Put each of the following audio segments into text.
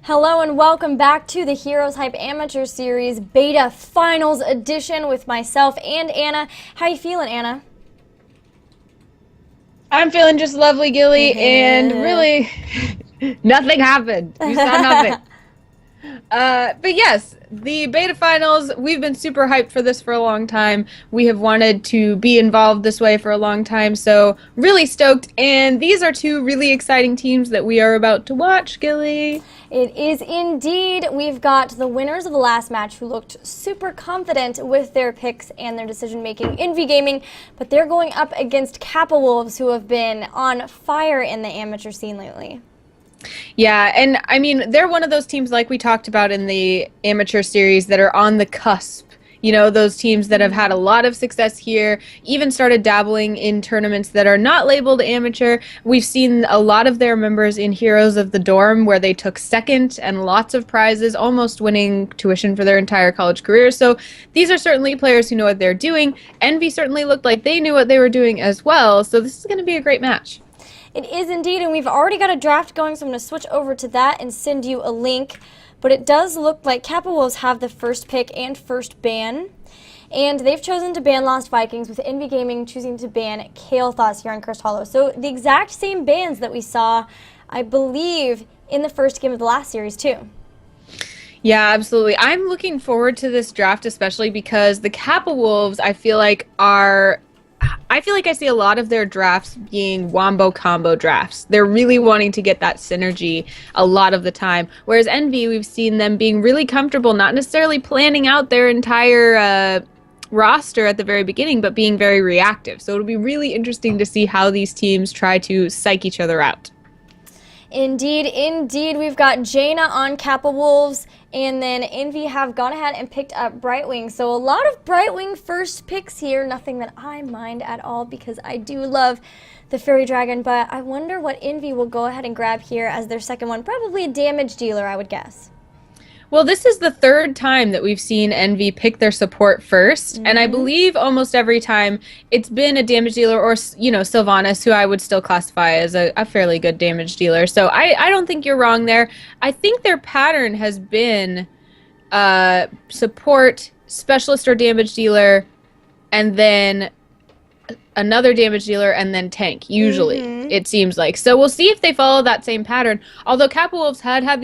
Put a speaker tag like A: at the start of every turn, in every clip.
A: Hello and welcome back to the HeroesHype Amateur Series Beta Finals Edition with myself and Anna. How you feeling, Anna?
B: I'm feeling just lovely, Gilly, and really nothing happened. We saw nothing. But yes, the beta finals, we've been super hyped for this for a long time. We have wanted to be involved this way for a long time, so really stoked. And these are two really exciting teams that we are about to watch, Gilly.
A: It is indeed. We've got the winners of the last match who looked super confident with their picks and their decision making, Envy Gaming, but they're going up against Kappa Wolves, who have been on fire in the amateur scene lately.
B: Yeah, and I mean, they're one of those teams like we talked about in the amateur series that are on the cusp. You know, those teams that have had a lot of success here, even started dabbling in tournaments that are not labeled amateur. We've seen a lot of their members in Heroes of the Dorm where they took second and lots of prizes, almost winning tuition for their entire college career. So these are certainly players who know what they're doing. Envy certainly looked like they knew what they were doing as well. So this is going to be a great match.
A: It is indeed, and we've already got a draft going, so I'm going to switch over to that and send you a link. But it does look like Kappa Wolves have the first pick and first ban. And they've chosen to ban Lost Vikings, with Envy Gaming choosing to ban Kale Thoughts here on Cursed Hollow. So the exact same bans that we saw, I believe, in the first game of the last series too.
B: Yeah, absolutely. I'm looking forward to this draft, especially because the Kappa Wolves, I feel like I see a lot of their drafts being wombo combo drafts. They're really wanting to get that synergy a lot of the time. Whereas Envy, we've seen them being really comfortable, not necessarily planning out their entire roster at the very beginning, but being very reactive. So it'll be really interesting to see how these teams try to psych each other out.
A: Indeed, indeed. We've got Jaina on Kappa Wolves, and then Envy have gone ahead and picked up Brightwing. So a lot of Brightwing first picks here. Nothing that I mind at all because I do love the Fairy Dragon, but I wonder what Envy will go ahead and grab here as their second one. Probably a damage dealer, I would guess.
B: Well, this is the third time that we've seen Envy pick their support first, and I believe almost every time it's been a damage dealer or, you know, Sylvanas, who I would still classify as a fairly good damage dealer. So I don't think you're wrong there. I think their pattern has been support, specialist or damage dealer, and then another damage dealer, and then tank, usually, it seems like. So we'll see if they follow that same pattern. Although Kappa Wolves have had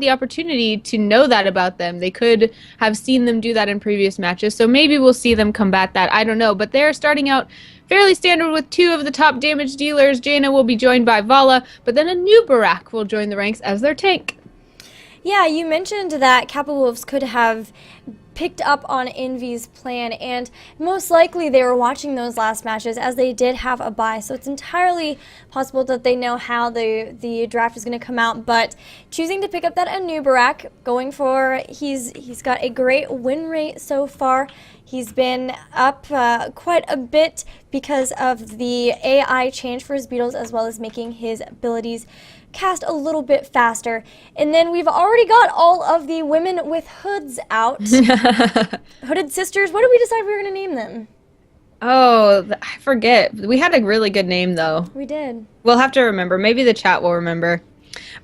B: the opportunity to know that about them. They could have seen them do that in previous matches, so maybe we'll see them combat that. I don't know, but they're starting out fairly standard with two of the top damage dealers. Jaina will be joined by Vala, but then a new Barak will join the ranks as their tank.
A: Yeah, you mentioned that Kappa Wolves could have picked up on Envy's plan, and most likely they were watching those last matches as they did have a bye, so it's entirely possible that they know how the draft is going to come out. But choosing to pick up that Anubarak, going for, he's got a great win rate so far. He's been up quite a bit because of the AI change for his beetles, as well as making his abilities cast a little bit faster. And then we've already got all of the women with hoods out. Hooded sisters, what did we decide we were going to name them?
B: Oh, I forget. We had a really good name, though.
A: We did.
B: We'll have to remember. Maybe the chat will remember.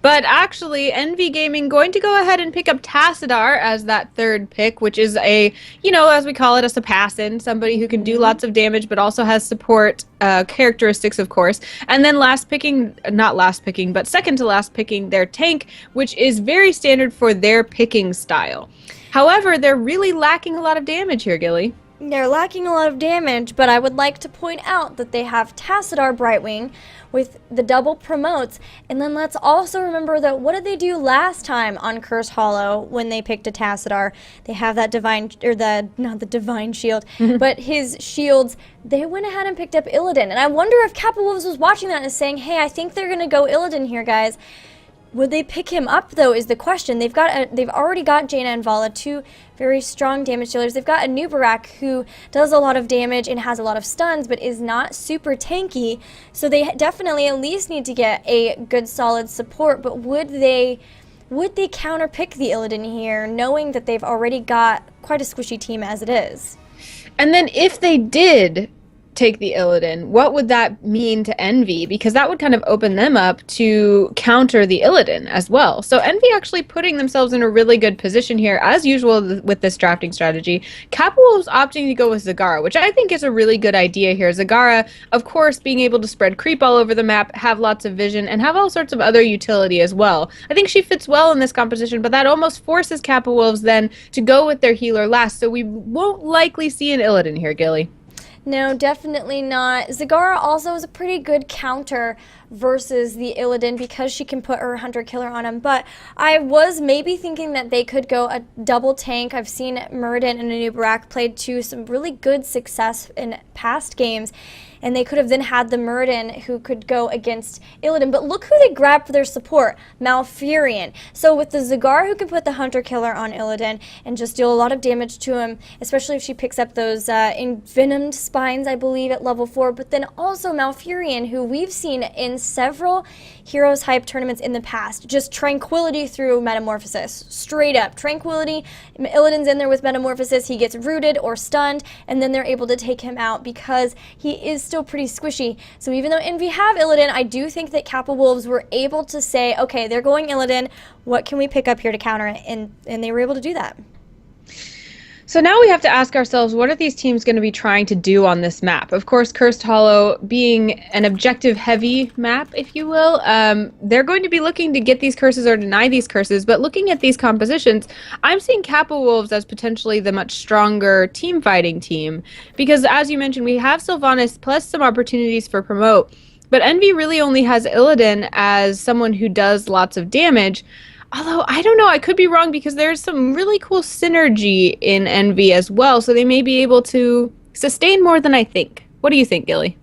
B: But actually, Envy Gaming going to go ahead and pick up Tassadar as that third pick, which is a, you know, as we call it, a Sapassin, somebody who can do lots of damage but also has support characteristics, of course. And then second to last picking their tank, which is very standard for their picking style. However, they're really lacking a lot of damage here, Gilly.
A: They're lacking a lot of damage, but I would like to point out that they have Tassadar Brightwing with the double promotes. And then let's also remember that what did they do last time on Curse Hollow when they picked a Tassadar? They have that divine, or not the divine shield, but his shields. They went ahead and picked up Illidan. And I wonder if Kappa Wolves was watching that and saying, hey, I think they're going to go Illidan here, guys. Would they pick him up, though, is the question. They've already got Jaina and Vala, two very strong damage dealers. They've got a Nubarak who does a lot of damage and has a lot of stuns, but is not super tanky. So they definitely at least need to get a good, solid support. But would they counterpick the Illidan here, knowing that they've already got quite a squishy team as it is?
B: And then if they did, take the Illidan, what would that mean to Envy? Because that would kind of open them up to counter the Illidan as well. So Envy actually putting themselves in a really good position here, as usual with this drafting strategy. Kappa was opting to go with Zagara, which I think is a really good idea here. Zagara, of course, being able to spread creep all over the map, have lots of vision, and have all sorts of other utility as well. I think she fits well in this composition, but that almost forces Kappa Wolves then to go with their healer last, so we won't likely see an Illidan here, Gilly.
A: No, definitely not. Zagara also is a pretty good counter versus the Illidan because she can put her Hunter Killer on him. But I was maybe thinking that they could go a double tank. I've seen Muradin and Anubarak played to some really good success in past games. And they could have then had the Muradin who could go against Illidan. But look who they grabbed for their support, Malfurion. So with the Zagara who can put the Hunter Killer on Illidan and just deal a lot of damage to him, especially if she picks up those envenomed spines, I believe, at level 4. But then also Malfurion, who we've seen in several HeroesHype tournaments in the past. Just Tranquility through Metamorphosis. Straight up. Tranquility, Illidan's in there with Metamorphosis, he gets rooted or stunned, and then they're able to take him out because he is still pretty squishy. So even though Envy have Illidan, I do think that Kappa Wolves were able to say, okay, they're going Illidan, what can we pick up here to counter it? And they were able to do that.
B: So now we have to ask ourselves, what are these teams going to be trying to do on this map? Of course, Cursed Hollow being an objective-heavy map, if you will, they're going to be looking to get these curses or deny these curses, but looking at these compositions, I'm seeing Kappa Wolves as potentially the much stronger team-fighting team, because as you mentioned, we have Sylvanas plus some opportunities for promote, but Envy really only has Illidan as someone who does lots of damage. Although, I don't know, I could be wrong because there's some really cool synergy in Envy as well, so they may be able to sustain more than I think. What do you think, Gilly?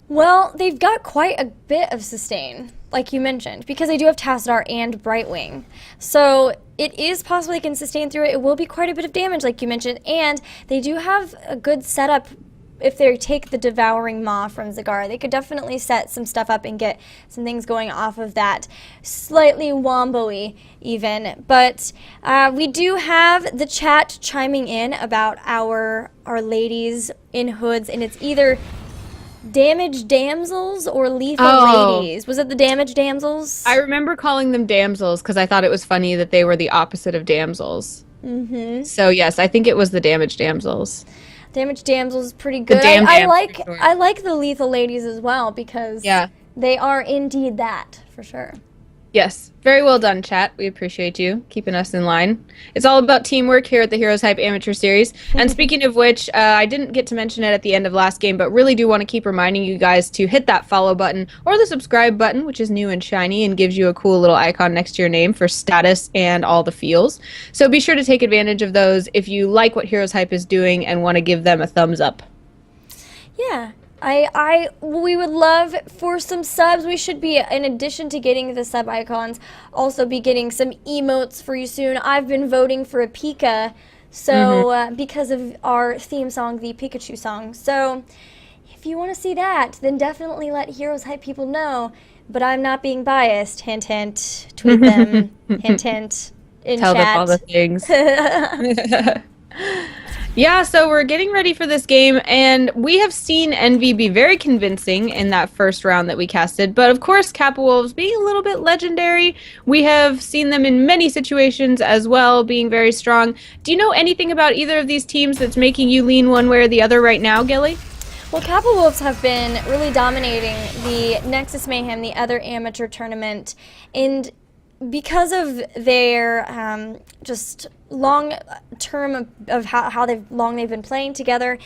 A: Well, they've got quite a bit of sustain, like you mentioned, because they do have Tassadar and Brightwing. So it is possible they can sustain through it. It will be quite a bit of damage, like you mentioned, and they do have a good setup. If they take the Devouring Maw from Zagara, they could definitely set some stuff up and get some things going off of that. Slightly wombo-y even. But we do have the chat chiming in about our ladies in hoods, and it's either Damaged Damsels or Lethal Ladies. Was it the Damaged Damsels?
B: I remember calling them damsels because I thought it was funny that they were the opposite of damsels.
A: Mm-hmm.
B: So yes, I think it was the Damaged Damsels.
A: Damaged Damsels is pretty good. I like the Lethal Ladies as well because they are indeed that, for sure.
B: Yes, very well done, chat. We appreciate you keeping us in line. It's all about teamwork here at the HeroesHype Amateur Series. And speaking of which, I didn't get to mention it at the end of last game, but really do want to keep reminding you guys to hit that follow button or the subscribe button, which is new and shiny and gives you a cool little icon next to your name for status and all the feels. So be sure to take advantage of those if you like what HeroesHype is doing and want to give them a thumbs up.
A: Yeah. We would love for some subs. We should be, in addition to getting the sub icons, also be getting some emotes for you soon. I've been voting for a Pika, so because of our theme song, the Pikachu song. So if you want to see that, then definitely let HeroesHype people know. But I'm not being biased. Hint, hint. Tweet them. Hint, hint. In
B: Tell
A: chat.
B: them all the things. Yeah, so we're getting ready for this game, and we have seen Envy be very convincing in that first round that we casted, but of course Kappa Wolves being a little bit legendary, we have seen them in many situations as well, being very strong. Do you know anything about either of these teams that's making you lean one way or the other right now, Gilly?
A: Well, Kappa Wolves have been really dominating the Nexus Mayhem, the other amateur tournament, and because of their just long term of how they've been playing together,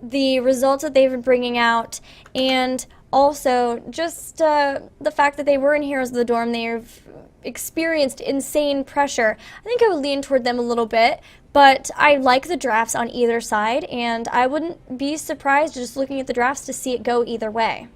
A: the results that they've been bringing out, and also just the fact that they were in Heroes of the Dorm, they've experienced insane pressure. I think I would lean toward them a little bit, but I like the drafts on either side, and I wouldn't be surprised just looking at the drafts to see it go either way.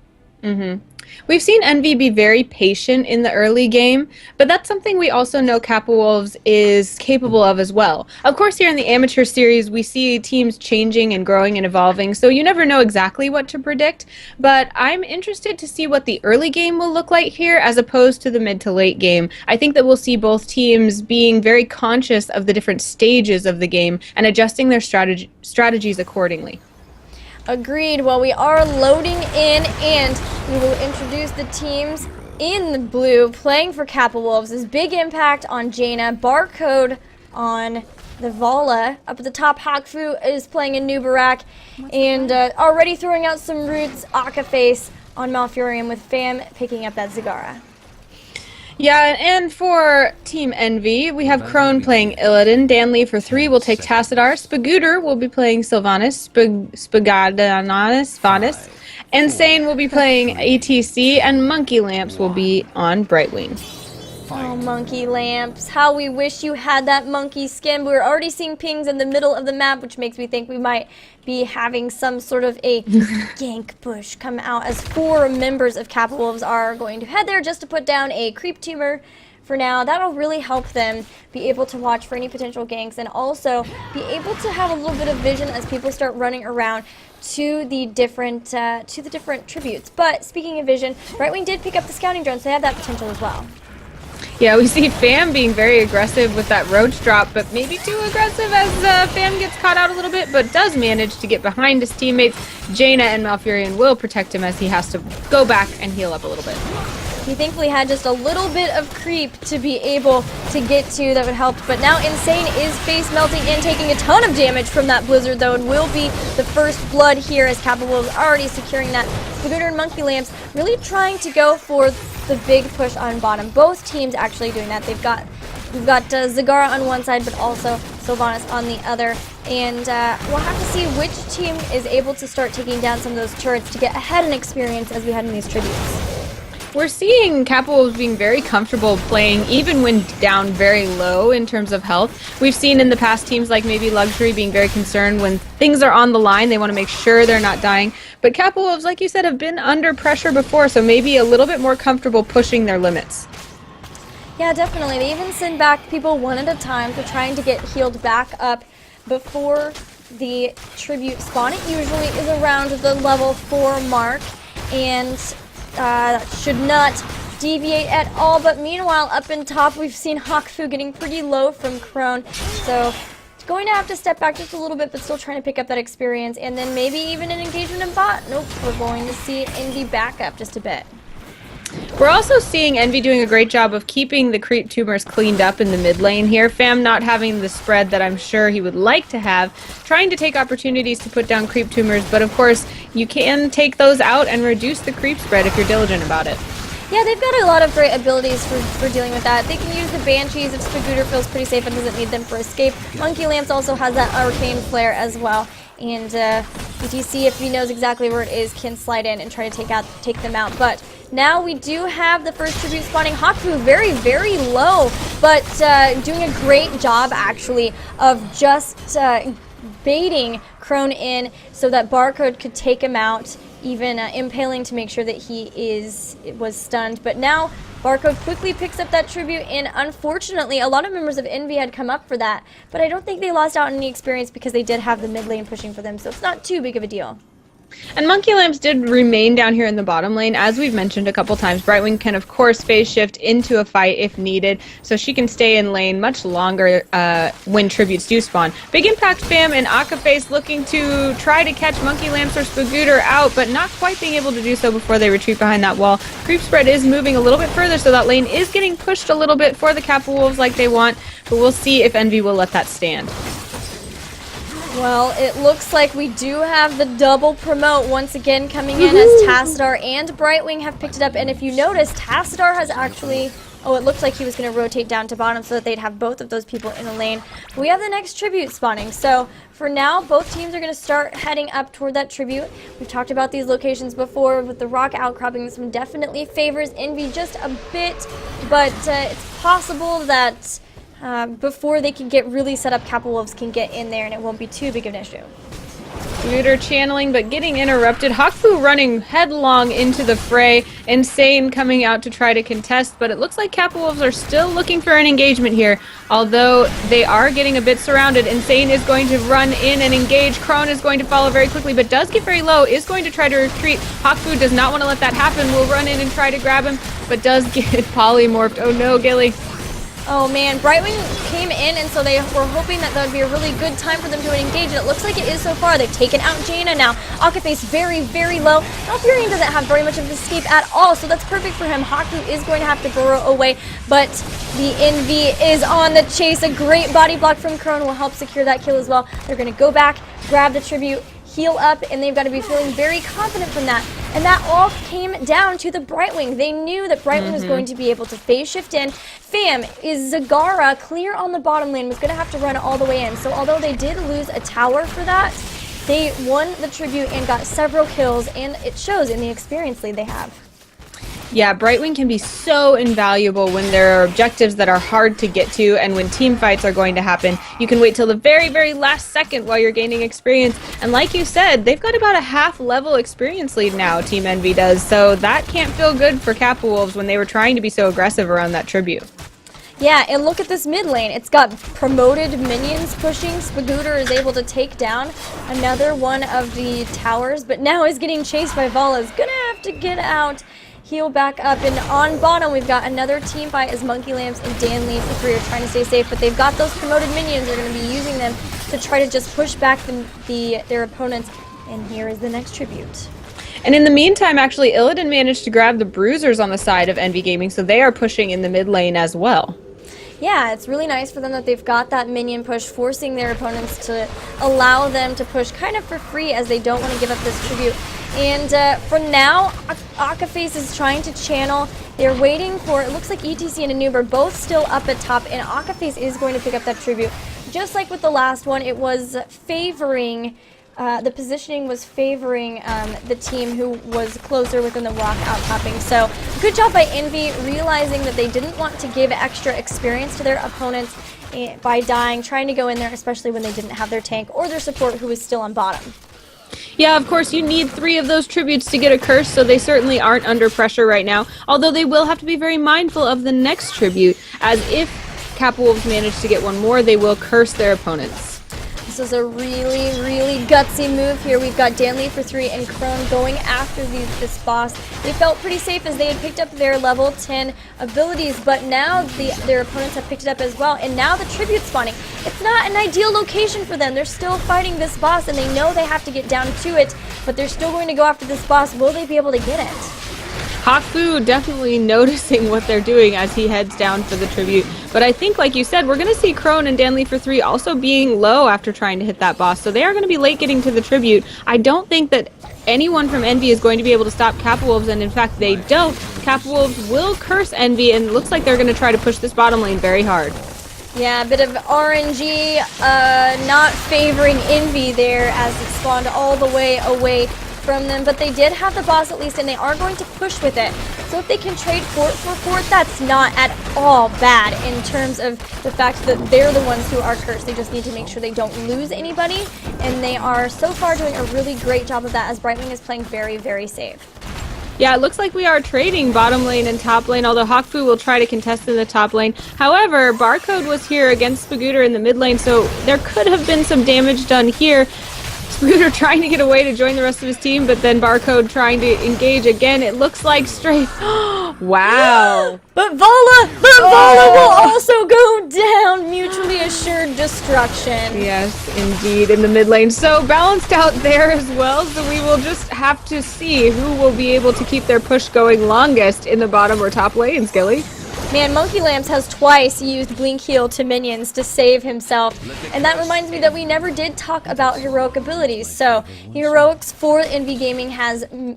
B: We've seen Envy be very patient in the early game, but that's something we also know Kappa Wolves is capable of as well. Of course, here in the amateur series, we see teams changing and growing and evolving, so you never know exactly what to predict, but I'm interested to see what the early game will look like here as opposed to the mid to late game. I think that we'll see both teams being very conscious of the different stages of the game and adjusting their strategies accordingly.
A: Agreed. Well, we are loading in, and we will introduce the teams in the blue playing for Kappa Wolves. This big impact on Jaina, Barcode on the Vala. Up at the top, Hakfu is playing in Nubarak, and already throwing out some roots, Akaface on Malfurion, with Fam picking up that Zagara.
B: Yeah, and for Team Envy, we have Crone playing Illidan. Danley for 3 will take Tassadar. Spagooter will be playing Sylvanas. Spagadanas, Vanis. And Sane will be playing ATC. And Monkey Lamps will be on Brightwing.
A: Oh, Monkey Lamps. How we wish you had that monkey skin. We're already seeing pings in the middle of the map, which makes me think we might be having some sort of a gank push come out, as 4 members of Kappa Wolves are going to head there just to put down a creep tumor for now. That'll really help them be able to watch for any potential ganks, and also be able to have a little bit of vision as people start running around to the different tributes. But speaking of vision, Brightwing did pick up the scouting drone, so they have that potential as well.
B: Yeah, we see Fam being very aggressive with that roach drop, but maybe too aggressive as Fam gets caught out a little bit, but does manage to get behind his teammates. Jaina and Malfurion will protect him as he has to go back and heal up a little bit.
A: He thankfully had just a little bit of creep to be able to get to that would help, but now Insane is face melting and taking a ton of damage from that blizzard, though, and will be the first blood here as Kappa Wolves already securing that. Spagooter and Monkey Lamps really trying to go for the big push on bottom. Both teams actually doing that. We've got Zagara on one side, but also Sylvanas on the other. And we'll have to see which team is able to start taking down some of those turrets to get ahead in experience as we head in these tributes.
B: We're seeing Kappa Wolves being very comfortable playing even when down very low in terms of health. We've seen in the past teams like maybe Luxury being very concerned when things are on the line. They want to make sure they're not dying. But Kappa Wolves, like you said, have been under pressure before, so maybe a little bit more comfortable pushing their limits.
A: Yeah, definitely. They even send back people one at a time for trying to get healed back up before the tribute spawn. It usually is around the level 4 mark, and that should not deviate at all. But meanwhile, up in top, we've seen Hakfu getting pretty low from Crone, so going to have to step back just a little bit, but still trying to pick up that experience, and then maybe even an engagement in bot. Nope, we're going to see Envy back up just a bit.
B: We're also seeing Envy doing a great job of keeping the creep tumors cleaned up in the mid lane here. Fam not having the spread that I'm sure he would like to have, trying to take opportunities to put down creep tumors, but of course you can take those out and reduce the creep spread if you're diligent about it.
A: Yeah, they've got a lot of great abilities for dealing with that. They can use the Banshees if Spagooter feels pretty safe and doesn't need them for escape. Monkey Lamps also has that Arcane Flare as well. And BTC, if he knows exactly where it is, can slide in and try to take them out. But now we do have the first tribute spawning. Hakfu very, very low, but doing a great job actually of just baiting Crone in so that Barcode could take him out, even impaling to make sure that he was stunned. But now Barcode quickly picks up that tribute, and unfortunately a lot of members of Envy had come up for that, but I don't think they lost out on any experience because they did have the mid lane pushing for them, so it's not too big of a deal.
B: And Monkey Lamps did remain down here in the bottom lane. As we've mentioned a couple times, Brightwing can of course phase shift into a fight if needed, so she can stay in lane much longer when tributes do spawn. Big Impact Fam and Akaface looking to try to catch Monkey Lamps or Spagooter out, but not quite being able to do so before they retreat behind that wall. Creep spread is moving a little bit further, so that lane is getting pushed a little bit for the Kappa Wolves like they want, but we'll see if Envy will let that stand.
A: Well, it looks like we do have the double promote once again coming in as Tassadar and Brightwing have picked it up. And if you notice, Tassadar has actually... Oh, it looked like he was going to rotate down to bottom so that they'd have both of those people in the lane. But we have the next tribute spawning. So for now, both teams are going to start heading up toward that tribute. We've talked about these locations before with the rock outcropping. This one definitely favors Envy just a bit, but it's possible that... before they can get really set up, Kappa Wolves can get in there and it won't be too big of an issue.
B: Scooter channeling, but getting interrupted. Hakfu running headlong into the fray. Insane coming out to try to contest, but it looks like Kappa Wolves are still looking for an engagement here, although they are getting a bit surrounded. Insane is going to run in and engage. Crone is going to follow very quickly, but does get very low, is going to try to retreat. Hakfu does not want to let that happen, will run in and try to grab him, but does get polymorphed. Oh no, Gilly.
A: Oh man, Brightwing came in, and so they were hoping that that would be a really good time for them to engage, and it looks like it is so far. They've taken out Jaina now. Akaface very, very low. Alfurion doesn't have very much of an escape at all, so that's perfect for him. Haku is going to have to burrow away, but the Envy is on the chase. A great body block from Crone will help secure that kill as well. They're going to go back, grab the tribute, heal up, and they've got to be feeling very confident from that. And that all came down to the Brightwing. They knew that Brightwing was going to be able to phase shift in. Fam, is Zagara clear on the bottom lane, was going to have to run all the way in. So although they did lose a tower for that, they won the tribute and got several kills, and it shows in the experience lead they have.
B: Yeah, Brightwing can be so invaluable when there are objectives that are hard to get to and when team fights are going to happen. You can wait till the very, very last second while you're gaining experience. And like you said, they've got about a half-level experience lead now, Team Envy does. So that can't feel good for Kappa Wolves when they were trying to be so aggressive around that tribute.
A: Yeah, and look at this mid lane. It's got promoted minions pushing. Spagooter is able to take down another one of the towers, but now is getting chased by Vala. Is gonna have to get out, heal back up, and on bottom we've got another team fight as Monkey Lamps and Danley for 3 are trying to stay safe, but they've got those promoted minions. They're going to be using them to try to just push back their opponents, and here is the next tribute.
B: And in the meantime, actually, Illidan managed to grab the Bruisers on the side of Envy Gaming, so they are pushing in the mid lane as well.
A: Yeah, it's really nice for them that they've got that minion push, forcing their opponents to allow them to push kind of for free as they don't want to give up this tribute. And for now, Akaface is trying to channel. They're waiting for, it looks like ETC and Anub are both still up at top, and Akaface is going to pick up that tribute. Just like with the last one, it was favoring, the positioning was favoring the team who was closer within the rock outtopping. So good job by Envy realizing that they didn't want to give extra experience to their opponents by dying, trying to go in there, especially when they didn't have their tank or their support who was still on bottom.
B: Yeah, of course, you need 3 of those tributes to get a curse, so they certainly aren't under pressure right now, although they will have to be very mindful of the next tribute, as if Kappa Wolves manage to get one more, they will curse their opponents.
A: This is a really, really gutsy move here. We've got Danley for 3 and Crone going after this boss. They felt pretty safe as they had picked up their level 10 abilities, but now their opponents have picked it up as well, and now the tribute spawning. It's not an ideal location for them. They're still fighting this boss, and they know they have to get down to it, but they're still going to go after this boss. Will they be able to get it?
B: Haku definitely noticing what they're doing as he heads down for the tribute. But I think, like you said, we're going to see Crone and Danley for 3 also being low after trying to hit that boss. So they are going to be late getting to the tribute. I don't think that anyone from Envy is going to be able to stop Kappa Wolves, and in fact they don't. Kappa Wolves will curse Envy, and it looks like they're going to try to push this bottom lane very hard.
A: Yeah, a bit of RNG not favoring Envy there as it spawned all the way away from them, but they did have the boss at least, and they are going to push with it. So if they can trade fort for fort, that's not at all bad in terms of the fact that they're the ones who are cursed. They just need to make sure they don't lose anybody, and they are so far doing a really great job of that as Brightwing is playing very, very safe.
B: Yeah, it looks like we are trading bottom lane and top lane, although Haku will try to contest in the top lane. However, Barcode was here against Spagooter in the mid lane, so there could have been some damage done here. Spagooter trying to get away to join the rest of his team, but then Barcode trying to engage again. It looks like straight. Wow.
A: But Vala will also go down. Mutually assured destruction.
B: Yes, indeed, in the mid lane. So balanced out there as well, so we will just have to see who will be able to keep their push going longest in the bottom or top lane, Skilly.
A: Man, Monkey Lamps has twice used Blink Heal to minions to save himself. And that reminds me that we never did talk about heroic abilities. So, heroics for Envy Gaming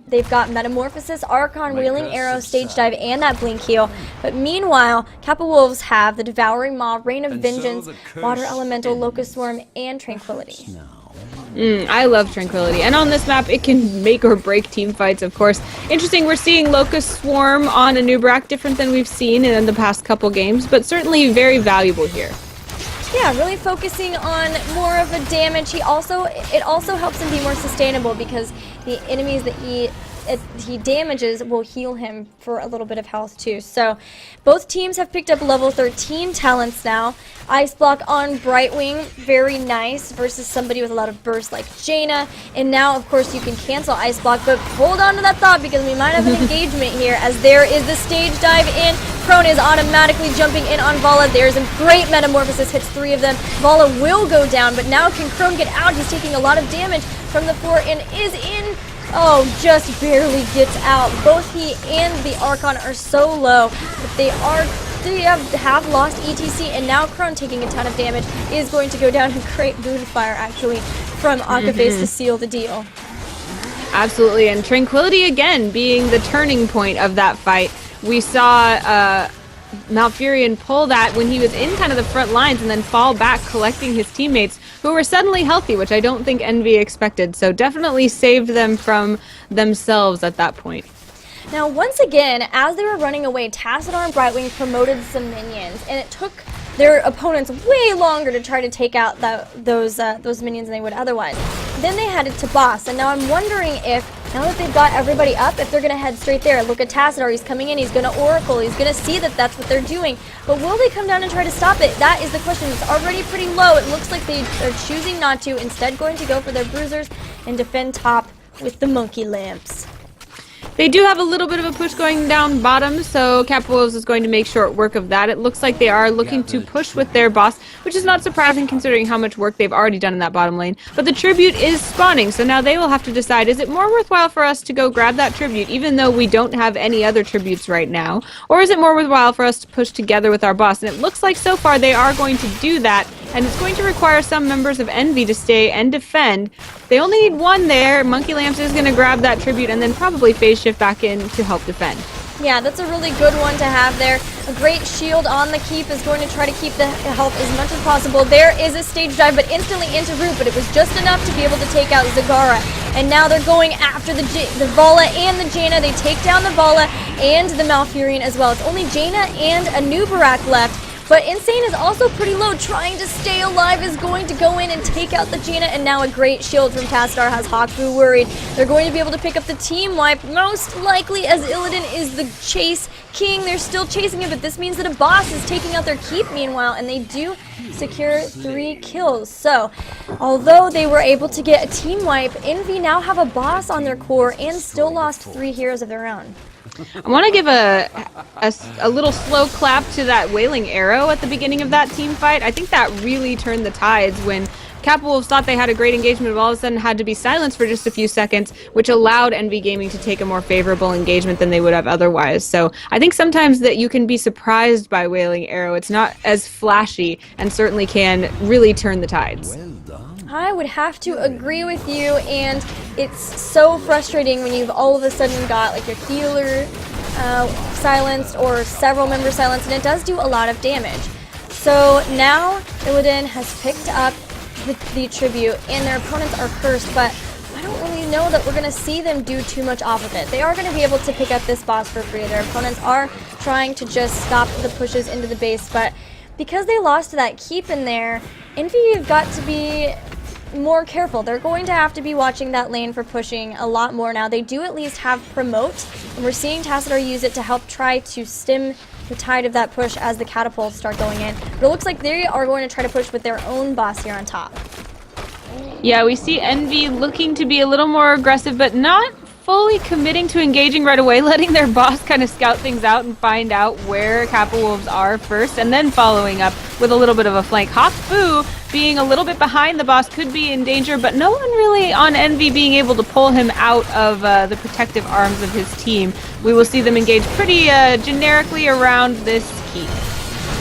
A: they've got Metamorphosis, Archon, Wheeling Arrow, Stage Dive, and that Blink Heal. But meanwhile, Kappa Wolves have the Devouring Maw, Rain of Vengeance, Water Elemental, Locust Swarm, and Tranquility.
B: I love Tranquility, and on this map it can make or break team fights, of course. Interesting, we're seeing Locust Swarm on Anubrak, different than we've seen in the past couple games, but certainly very valuable here.
A: Yeah, really focusing on more of a damage. It also helps him be more sustainable because the enemies that he damages will heal him for a little bit of health too. So both teams have picked up level 13 talents now. Ice Block on Brightwing, very nice, versus somebody with a lot of burst like Jaina. And now, of course, you can cancel Ice Block, but hold on to that thought because we might have an engagement here as there is the Stage Dive in Krone is automatically jumping in on Vala. There's a great metamorphosis, hits 3 of them. Vala will go down, but now can Krone get out? He's taking a lot of damage from the floor and is in. Oh, just barely gets out. Both he and the Archon are so low, but they have lost ETC, and now Krone, taking a ton of damage, is going to go down. A great Moonfire, actually, from Akaface to seal the deal.
B: Absolutely, and Tranquility again being the turning point of that fight. We saw Malfurion pull that when he was in kind of the front lines and then fall back collecting his teammates who were suddenly healthy, which I don't think Envy expected. So definitely saved them from themselves at that point.
A: Now, once again, as they were running away, Tassadar and Brightwing promoted some minions, and it took their opponents way longer to try to take out those minions than they would otherwise. Then they headed to boss, and now I'm wondering if, now that they've got everybody up, if they're going to head straight there. Look at Tassadar, he's coming in, he's going to Oracle, he's going to see that that's what they're doing. But will they come down and try to stop it? That is the question. It's already pretty low. It looks like they are choosing not to, instead going to go for their bruisers and defend top with the monkey lamps.
B: They do have a little bit of a push going down bottom, so Kappa Wolves is going to make short work of that. It looks like they are looking to push with their boss, which is not surprising considering how much work they've already done in that bottom lane. But the tribute is spawning, so now they will have to decide, is it more worthwhile for us to go grab that tribute, even though we don't have any other tributes right now? Or is it more worthwhile for us to push together with our boss? And it looks like so far they are going to do that, and it's going to require some members of Envy to stay and defend. They only need one there. Monkey Lamps is going to grab that tribute and then probably phase shift back in to help defend.
A: Yeah, that's a really good one to have there. A great shield on the keep is going to try to keep the health as much as possible. There is a stage dive, but instantly into Root, but it was just enough to be able to take out Zagara. And now they're going after the Vala and the Jaina. They take down the Vala and the Malfurion as well. It's only Jaina and a Nubarak left. But Insane is also pretty low. Trying to stay alive is going to go in and take out the Jaina, and now a great shield from Tassadar has Hawkfu worried. They're going to be able to pick up the team wipe, most likely, as Illidan is the chase king. They're still chasing him, but this means that a boss is taking out their keep meanwhile, and they do secure 3 kills. So, although they were able to get a team wipe, Envy now have a boss on their core and still lost 3 heroes of their own.
B: I want to give a little slow clap to that Wailing Arrow at the beginning of that team fight. I think that really turned the tides when Kappa Wolves thought they had a great engagement, but all of a sudden had to be silenced for just a few seconds, which allowed Envy Gaming to take a more favorable engagement than they would have otherwise. So I think sometimes that you can be surprised by Wailing Arrow. It's not as flashy and certainly can really turn the tides.
A: I would have to agree with you, and it's so frustrating when you've all of a sudden got like your healer silenced or several members silenced, and it does do a lot of damage. So now Illidan has picked up the tribute, and their opponents are cursed, but I don't really know that we're going to see them do too much off of it. They are going to be able to pick up this boss for free. Their opponents are trying to just stop the pushes into the base, but because they lost that keep in there, Envy have got to be more careful. They're going to have to be watching that lane for pushing a lot more now. They do at least have Promote, and we're seeing Tassadar use it to help try to stem the tide of that push as the catapults start going in. But it looks like they are going to try to push with their own boss here on top.
B: Yeah, we see Envy looking to be a little more aggressive, but not fully committing to engaging right away, letting their boss kind of scout things out and find out where Kappa Wolves are first, and then following up with a little bit of a flank. Hawkfu being a little bit behind the boss could be in danger, but no one really on Envy being able to pull him out of the protective arms of his team. We will see them engage pretty generically around this keep.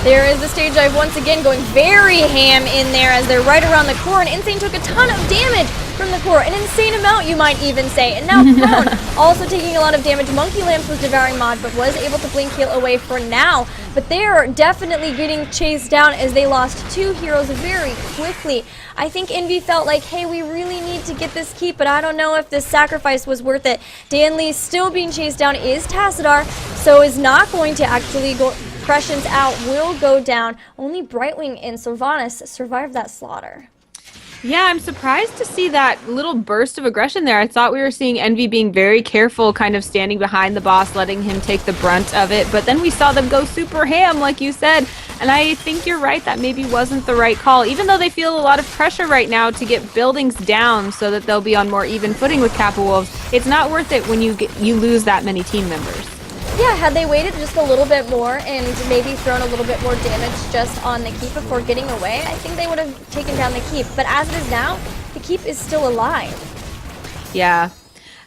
A: There is the stage dive once again going very ham in there as they're right around the core, and Insane took a ton of damage from the core, an insane amount you might even say, and now Prone also taking a lot of damage. Monkey Lamps was devouring mod but was able to blink heal away for now, but they are definitely getting chased down as they lost 2 heroes very quickly. I think Envy felt like, hey, we really need to get this keep, but I don't know if this sacrifice was worth it. Dan Lee still being chased down is Tassadar, so is not going to actually go. Prescience out will go down. Only Brightwing and Sylvanas survived that slaughter.
B: Yeah, I'm surprised to see that little burst of aggression there. I thought we were seeing Envy being very careful, kind of standing behind the boss, letting him take the brunt of it. But then we saw them go super ham, like you said. And I think you're right, that maybe wasn't the right call. Even though they feel a lot of pressure right now to get buildings down so that they'll be on more even footing with Kappa Wolves, it's not worth it when you lose that many team members.
A: Yeah, had they waited just a little bit more and maybe thrown a little bit more damage just on the keep before getting away, I think they would have taken down the keep. But as it is now, the keep is still alive.
B: Yeah.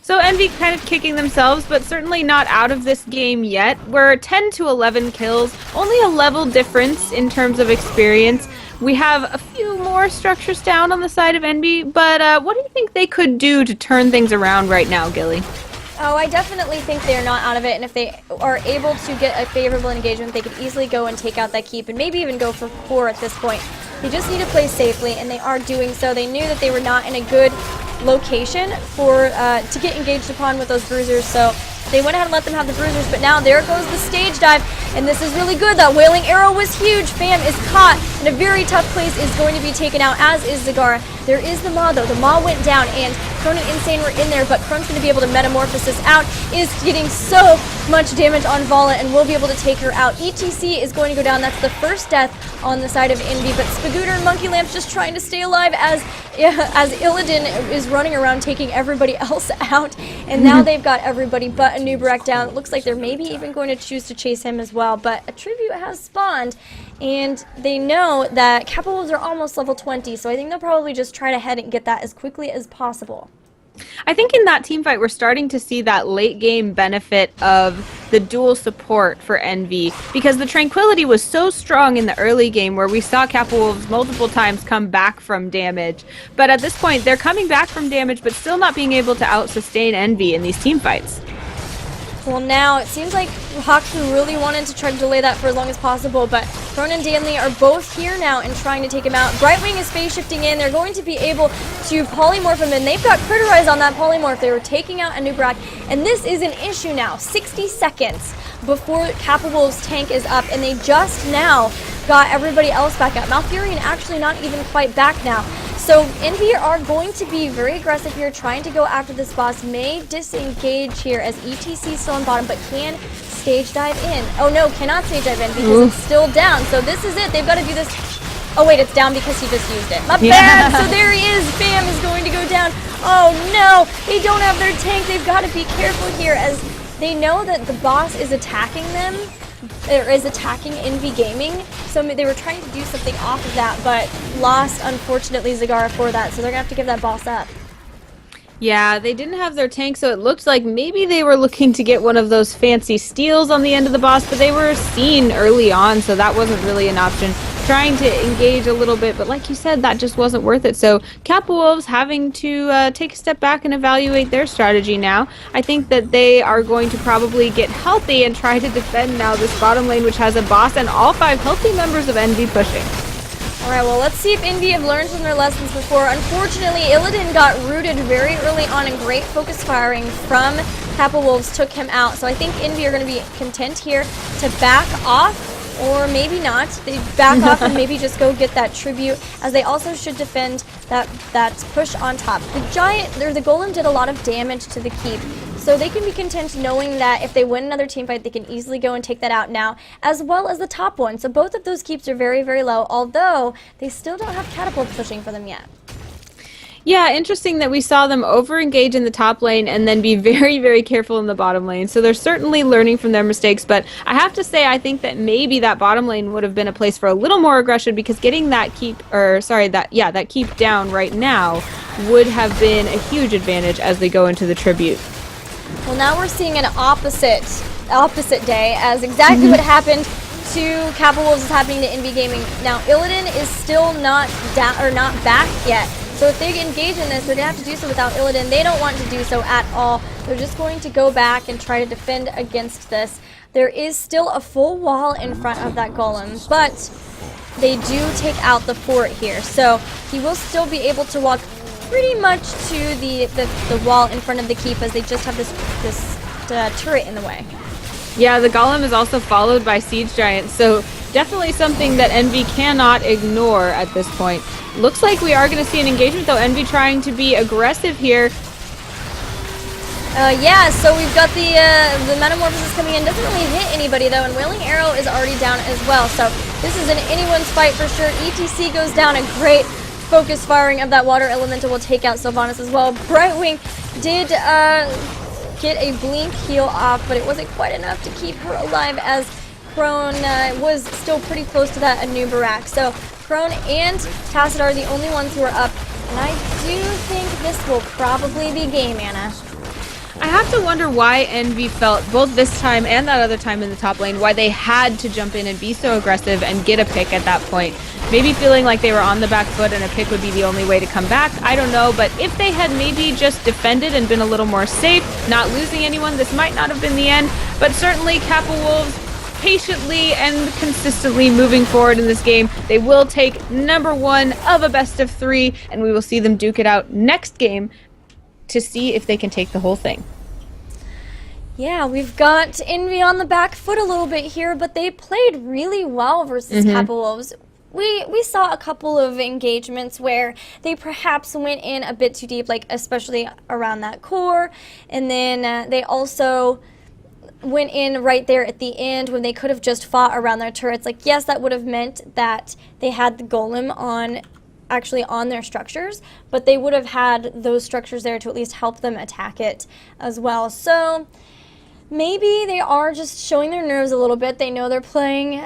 B: So Envy kind of kicking themselves, but certainly not out of this game yet. We're 10 to 11 kills, only a level difference in terms of experience. We have a few more structures down on the side of Envy, but what do you think they could do to turn things around right now, Gilly?
A: Oh, I definitely think they're not out of it, and if they are able to get a favorable engagement, they could easily go and take out that keep, and maybe even go for 4 at this point. They just need to play safely, and they are doing so. They knew that they were not in a good location for to get engaged upon with those bruisers, so they went ahead and let them have the bruisers, but now there goes the stage dive, and this is really good. That wailing arrow was huge. Fam is caught in a very tough place, is going to be taken out, as is Zagara. There is the Maw, though. The Maw went down, and Cronin and Insane were in there, but Crone's going to be able to metamorphosis out, is getting so much damage on Vala, and will be able to take her out. ETC is going to go down. That's the first death on the side of Envy, but Spagooter and Monkey Lamp's just trying to stay alive as Illidan is running around taking everybody else out, and now they've got everybody but Anubarak down. It looks like they're maybe even going to choose to chase him as well, but a tribute has spawned, and they know that Kappa Wolves are almost level 20, so I think they'll probably just try to head and get that as quickly as possible.
B: I think in that team fight, we're starting to see that late game benefit of the dual support for Envy, because the Tranquility was so strong in the early game where we saw Kappa Wolves multiple times come back from damage. But at this point, they're coming back from damage, but still not being able to out-sustain Envy in these team fights.
A: Well, now it seems like Haku really wanted to try to delay that for as long as possible, but Cronin and Danley are both here now and trying to take him out. Brightwing is phase shifting in. They're going to be able to polymorph him, and they've got Critterize on that polymorph. They were taking out Anubarak, and this is an issue now. 60 seconds before Kappa Wolves' tank is up, and they just now got everybody else back up. Malfurion actually not even quite back now. So Envy are going to be very aggressive here, trying to go after this boss. May disengage here as ETC still on bottom, but can stage dive in. Oh no, cannot stage dive in because it's still down. So this is it. They've got to do this. Oh wait, it's down because he just used it. My bad. So there he is. Bam is going to go down. Oh no, they don't have their tank. They've got to be careful here as they know that the boss is attacking them. Or is attacking Envy Gaming, so they were trying to do something off of that, but lost, unfortunately, Zagara for that, so they're gonna have to give that boss up.
B: Yeah, they didn't have their tank, so it looked like maybe they were looking to get one of those fancy steals on the end of the boss, but they were seen early on, so that wasn't really an option. Trying to engage a little bit, but like you said, that just wasn't worth it. So Kappa Wolves having to take a step back and evaluate their strategy now. I think that they are going to probably get healthy and try to defend now this bottom lane, which has a boss and all 5 healthy members of Envy pushing.
A: Alright, well, let's see if Envy have learned from their lessons before. Unfortunately, Illidan got rooted very early on, and great focus firing from Kappa Wolves took him out. So I think Envy are going to be content here to back off, or maybe not. They back off and maybe just go get that tribute, as they also should defend that push on top. The giant, or the golem did a lot of damage to the keep, so they can be content knowing that if they win another team fight, they can easily go and take that out now, as well as the top one. So both of those keeps are very, very low, although they still don't have catapults pushing for them yet.
B: Yeah, interesting that we saw them over-engage in the top lane and then be very, very careful in the bottom lane. So they're certainly learning from their mistakes, but I have to say I think that maybe that bottom lane would have been a place for a little more aggression, because getting that keep, that keep down right now would have been a huge advantage as they go into the tribute.
A: Well, now we're seeing an opposite day, as exactly what happened to Kappa Wolves is happening to Envy Gaming. Now, Illidan is still not back yet. So if they engage in this, they're going to have to do so without Illidan. They don't want to do so at all. They're just going to go back and try to defend against this. There is still a full wall in front of that golem, but they do take out the fort here. So he will still be able to walk pretty much to the wall in front of the keep, as they just have this turret in the way.
B: Yeah, the golem is also followed by siege giants, so definitely something that Envy cannot ignore at this point. Looks like we are going to see an engagement, though. Envy trying to be aggressive here.
A: Yeah, so we've got the metamorphosis coming in. Doesn't really hit anybody, though, and Wailing Arrow is already down as well. So this is an anyone's fight for sure. ETC goes down. A great focus firing of that water elemental will take out Sylvanas as well. Brightwing did get a blink heal off, but it wasn't quite enough to keep her alive as Crone was still pretty close to that Anubarak. So Crone and Tacit are the only ones who are up, and I do think this will probably be game, Anna.
B: I have to wonder why Envy felt, both this time and that other time in the top lane, why they had to jump in and be so aggressive and get a pick at that point. Maybe feeling like they were on the back foot and a pick would be the only way to come back. I don't know, but if they had maybe just defended and been a little more safe, not losing anyone, this might not have been the end. But certainly Kappa Wolves patiently and consistently moving forward in this game. They will take #1 of a best of 3, and we will see them duke it out next game to see if they can take the whole thing.
A: Yeah, we've got Envy on the back foot a little bit here, but they played really well versus Kappa Wolves. We saw a couple of engagements where they perhaps went in a bit too deep, like especially around that core, and then they also went in right there at the end when they could have just fought around their turrets. Like, yes, that would have meant that they had the golem actually on their structures, but they would have had those structures there to at least help them attack it as well. So maybe they are just showing their nerves a little bit. They know they're playing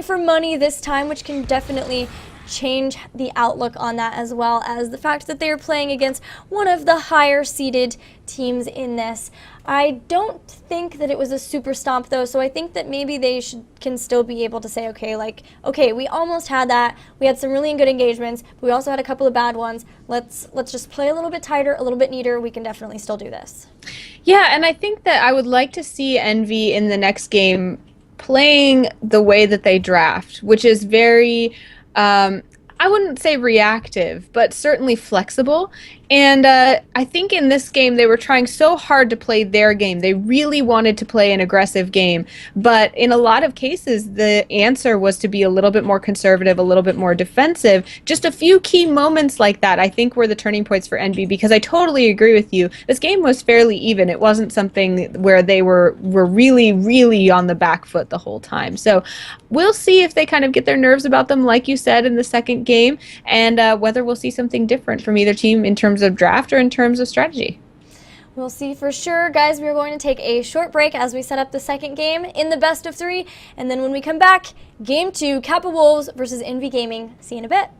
A: for money this time, which can definitely change the outlook on that, as well as the fact that they are playing against one of the higher seeded teams in this. I don't think that it was a super stomp though, so I think that maybe they can still be able to say, okay, we almost had that. We had some really good engagements, but we also had a couple of bad ones. Let's just play a little bit tighter, a little bit neater. We can definitely still do this.
B: Yeah, and I think that I would like to see Envy in the next game playing the way that they draft, which is very I wouldn't say reactive, but certainly flexible. And I think in this game they were trying so hard to play their game. They really wanted to play an aggressive game. But in a lot of cases, the answer was to be a little bit more conservative, a little bit more defensive. Just a few key moments like that, I think, were the turning points for Envy, because I totally agree with you. This game was fairly even. It wasn't something where they were really, really on the back foot the whole time. So we'll see if they kind of get their nerves about them, like you said, in the second game, and whether we'll see something different from either team in terms of draft or in terms of strategy.
A: We'll see for sure. Guys, we're going to take a short break as we set up the second game in the best of 3, and then when we come back, game 2, Kappa Wolves versus Envy Gaming. See you in a bit.